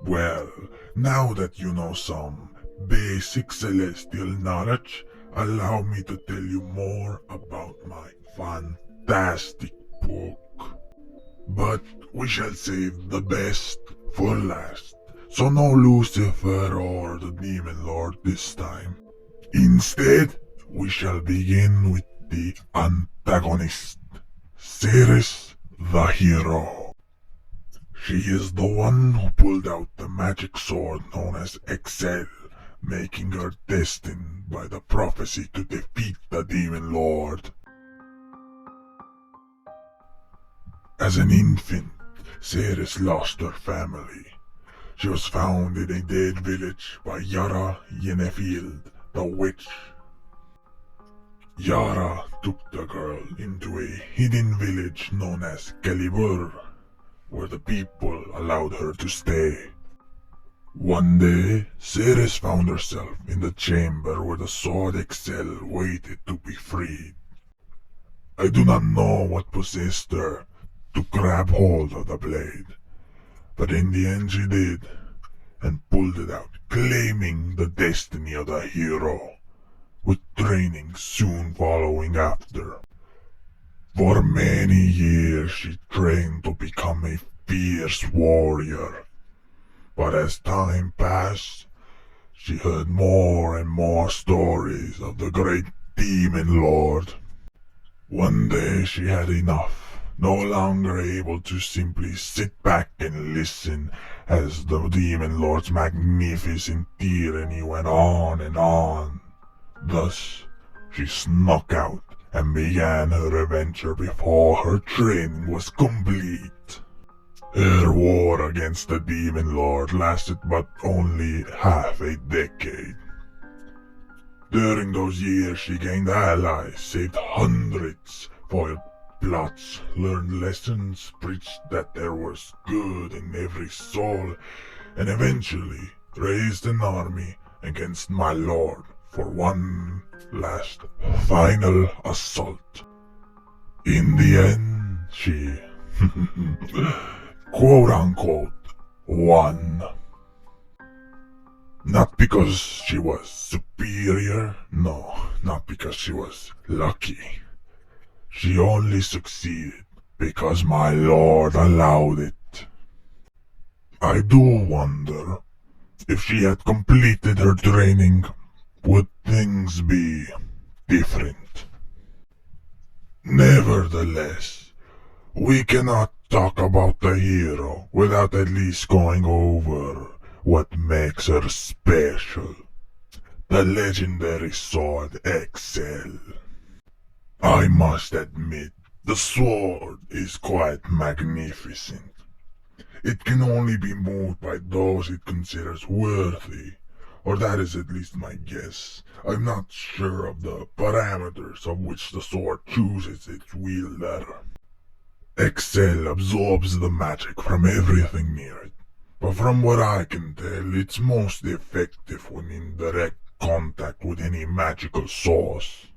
Well, now that you know some basic celestial knowledge, allow me to tell you more about my fantastic book. But we shall save the best for last. So no Lucifer or the Demon Lord this time. Instead, we shall begin with the antagonist, Seris the hero. She is the one who pulled out the magic sword known as Excel, making her destined by the prophecy to defeat the Demon Lord. As an infant, Seris lost her family. She was found in a dead village by Yara Yennefield, the witch. Yara took the girl into a hidden village known as Calibur, where the people allowed her to stay. One day, Seris found herself in the chamber where the sword Excel waited to be freed. I do not know what possessed her to grab hold of the blade, but in the end she did, and pulled it out, claiming the destiny of the hero, with training soon following after. For many years she trained to become a fierce warrior, but as time passed, she heard more and more stories of the great Demon Lord. One day she had enough, no longer able to simply sit back and listen as the Demon Lord's magnificent tyranny went on and on. Thus, she snuck out and began her adventure before her training was complete. Her war against the Demon Lord lasted but only half a decade. During those years she gained allies, saved hundreds, foiled plots, learned lessons, preached that there was good in every soul, and eventually raised an army against my lord for one last final assault. In the end, she quote-unquote won. Not because she was superior, no, not because she was lucky. She only succeeded because my lord allowed it. I do wonder, if she had completed her training, would things be different? Nevertheless, we cannot talk about the hero without at least going over what makes her special. The legendary sword Excel. I must admit, the sword is quite magnificent. It can only be moved by those it considers worthy, or that is at least my guess. I'm not sure of the parameters of which the sword chooses its wielder. Excel absorbs the magic from everything near it, but from what I can tell, it's most effective when in direct contact with any magical source.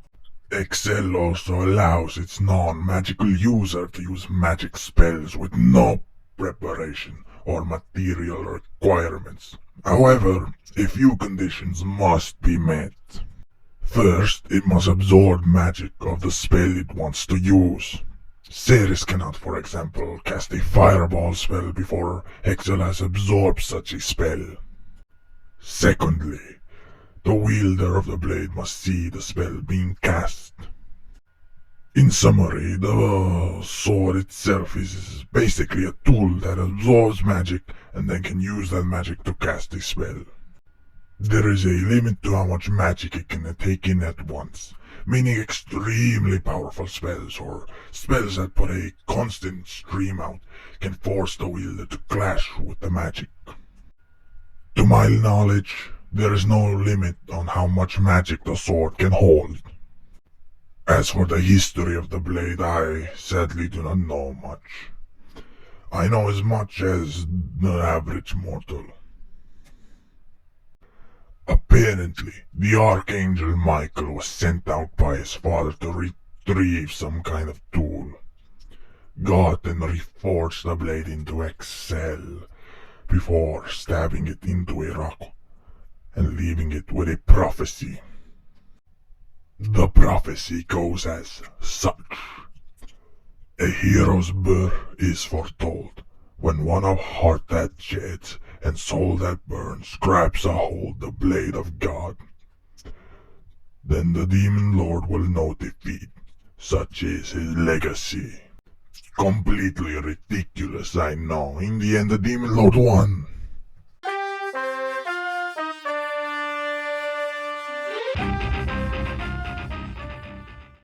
Excel also allows its non-magical user to use magic spells with no preparation or material requirements. However, a few conditions must be met. First, it must absorb magic of the spell it wants to use. Seris cannot, for example, cast a fireball spell before Excel has absorbed such a spell. Secondly, the wielder of the blade must see the spell being cast. In summary, the sword itself is basically a tool that absorbs magic and then can use that magic to cast a spell. There is a limit to how much magic it can take in at once, meaning extremely powerful spells or spells that put a constant stream out can force the wielder to clash with the magic. To my knowledge, there is no limit on how much magic the sword can hold. As for the history of the blade, I sadly do not know much. I know as much as the average mortal. Apparently, the Archangel Michael was sent out by his father to retrieve some kind of tool. God then reforged the blade into Excel, before stabbing it into a rock and leaving it with a prophecy. The prophecy goes as such. A hero's birth is foretold when one of heart that sheds and soul that burns grabs a hold the blade of God. Then the Demon Lord will know defeat, such is his legacy. Completely ridiculous, I know. In the end, the Demon Lord won.